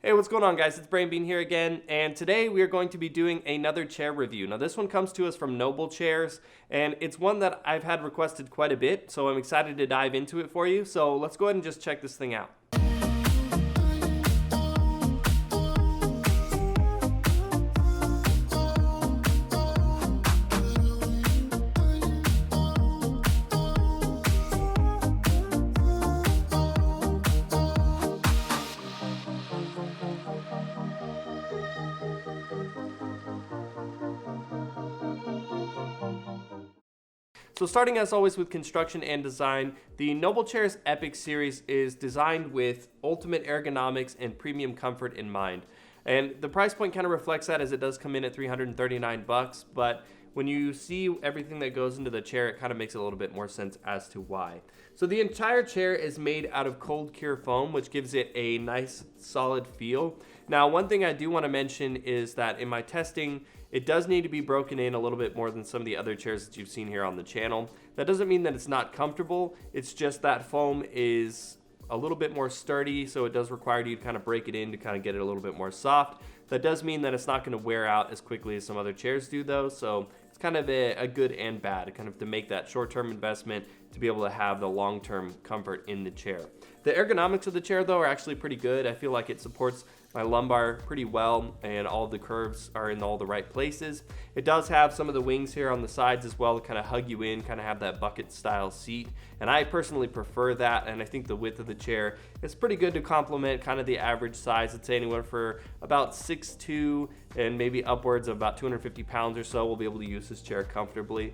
Hey, what's going on, guys? It's Brain Bean here again, and today we are going to be doing another chair review. Now, this one comes to us from Noble Chairs, and it's one that I've had requested quite a bit, so I'm excited to dive into it for you. So let's go ahead and just check this thing out. So starting as always with construction and design, the Noble Chairs Epic series is designed with ultimate ergonomics and premium comfort in mind. And the price point kind of reflects that, as it does come in at $339, but when you see everything that goes into the chair, it kind of makes a little bit more sense as to why. So the entire chair is made out of cold cure foam, which gives it a nice solid feel. Now, one thing I do want to mention is that in my testing, it does need to be broken in a little bit more than some of the other chairs that you've seen here on the channel. That doesn't mean that it's not comfortable. It's just that foam is a little bit more sturdy, so it does require you to kind of break it in to kind of get it a little bit more soft. That does mean that it's not going to wear out as quickly as some other chairs do, though, so it's kind of a good and bad, kind of to make that short-term investment to be able to have the long-term comfort in the chair. The ergonomics of the chair, though, are actually pretty good. I feel like it supports my lumbar pretty well, and all the curves are in all the right places. It does have some of the wings here on the sides as well to kind of hug you in, kind of have that bucket style seat, and I personally prefer that. And I think the width of the chair is pretty good to complement kind of the average size. I'd say anyone for about 6'2" and maybe upwards of about 250 pounds or so will be able to use this chair comfortably.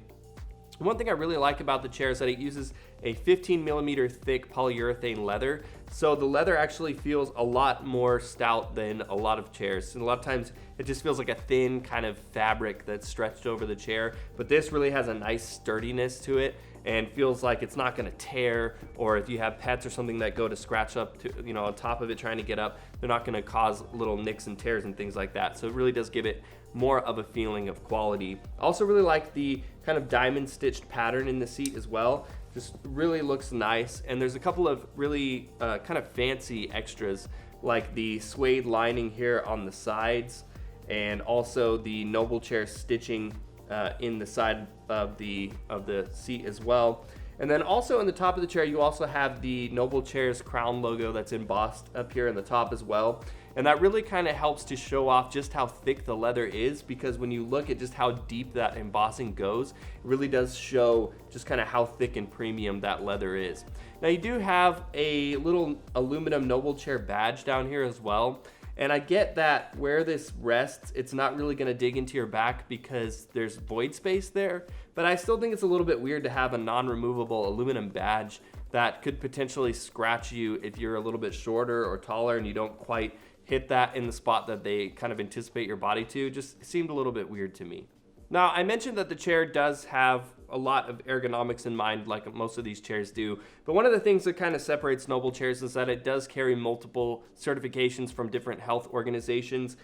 One thing I really like about the chair is that it uses a 15 millimeter thick polyurethane leather. So the leather actually feels a lot more stout than a lot of chairs. And a lot of times it just feels like a thin kind of fabric that's stretched over the chair. But this really has a nice sturdiness to it and feels like it's not gonna tear, or if you have pets or something that go to scratch up to, on top of it trying to get up, they're not gonna cause little nicks and tears and things like that. So it really does give it more of a feeling of quality. Also really like the kind of diamond stitched pattern in the seat as well. Just really looks nice. And there's a couple of really kind of fancy extras, like the suede lining here on the sides, and also the Noble Chair stitching in the side of the seat as well. And then also in the top of the chair, you also have the Noble Chairs crown logo that's embossed up here in the top as well. And that really kind of helps to show off just how thick the leather is, because when you look at just how deep that embossing goes, it really does show just kind of how thick and premium that leather is. Now, you do have a little aluminum Noble Chair badge down here as well. And I get that where this rests, it's not really gonna dig into your back because there's void space there, but I still think it's a little bit weird to have a non-removable aluminum badge that could potentially scratch you if you're a little bit shorter or taller and you don't quite hit that in the spot that they kind of anticipate your body to. Just seemed a little bit weird to me. Now, I mentioned that the chair does have a lot of ergonomics in mind, like most of these chairs do. But one of the things that kind of separates Noble Chairs is that it does carry multiple certifications from different health organizations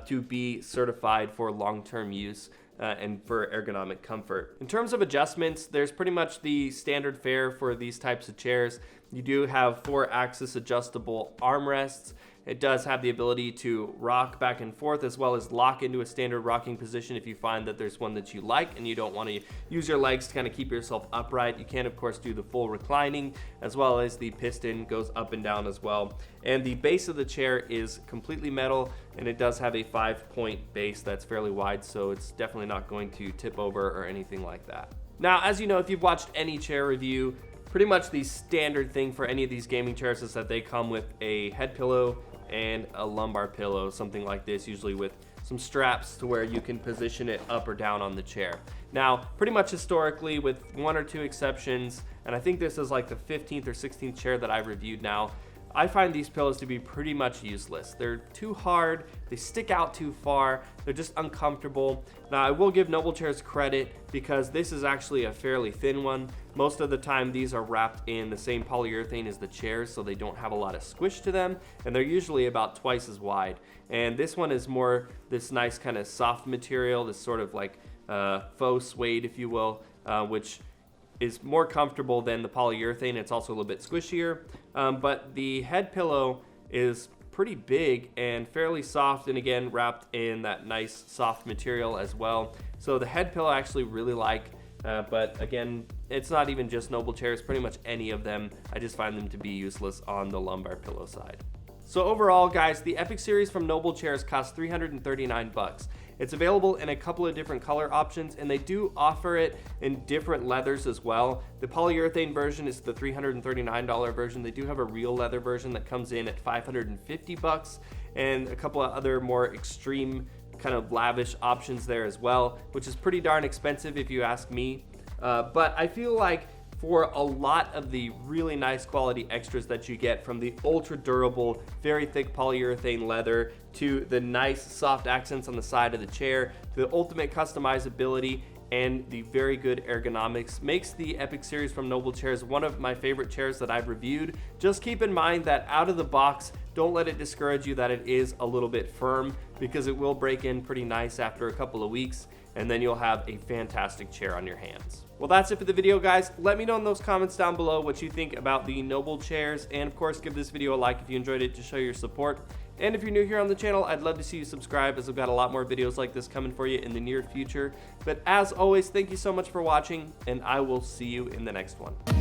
to be certified for long-term use and for ergonomic comfort. In terms of adjustments, there's pretty much the standard fare for these types of chairs. You do have 4-axis adjustable armrests. It does have the ability to rock back and forth, as well as lock into a standard rocking position if you find that there's one that you like and you don't want to use your legs to kind of keep yourself upright. You can, of course, do the full reclining, as well as the piston goes up and down as well. And the base of the chair is completely metal, and it does have a 5-point base that's fairly wide, so it's definitely not going to tip over or anything like that. Now, as you know, if you've watched any chair review, pretty much the standard thing for any of these gaming chairs is that they come with a head pillow and a lumbar pillow, something like this, usually with some straps to where you can position it up or down on the chair. Now, pretty much historically, with 1 or 2 exceptions, and I think this is like the 15th or 16th chair that I've reviewed now, I find these pillows to be pretty much useless. They're too hard, they stick out too far, they're just uncomfortable. Now, I will give Noble Chairs credit because this is actually a fairly thin one. Most of the time, these are wrapped in the same polyurethane as the chairs, so they don't have a lot of squish to them, and they're usually about twice as wide. And this one is more this nice kind of soft material, this sort of like faux suede, if you will, which is more comfortable than the polyurethane. It's also a little bit squishier, but the head pillow is pretty big and fairly soft, and again wrapped in that nice soft material as well. So the head pillow I actually really like, but again, it's not even just Noble chairs, pretty much any of them. I just find them to be useless on the lumbar pillow side. So overall, guys, the Epic series from Noble chairs costs $339. It's available in a couple of different color options, and they do offer it in different leathers as well. The polyurethane version is the $339 version. They do have a real leather version that comes in at $550, and a couple of other more extreme kind of lavish options there as well, which is pretty darn expensive if you ask me. But I feel like for a lot of the really nice quality extras that you get, from the ultra durable, very thick polyurethane leather to the nice soft accents on the side of the chair, to the ultimate customizability and the very good ergonomics, makes the Epic series from Noble chairs one of my favorite chairs that I've reviewed. Just keep in mind that out of the box, don't let it discourage you that it is a little bit firm, because it will break in pretty nice after a couple of weeks, and then you'll have a fantastic chair on your hands. Well, that's it for the video, guys. Let me know in those comments down below what you think about the Noble chairs, and of course, give this video a like if you enjoyed it to show your support. And if you're new here on the channel, I'd love to see you subscribe, as I've got a lot more videos like this coming for you in the near future. But as always, thank you so much for watching, and I will see you in the next one.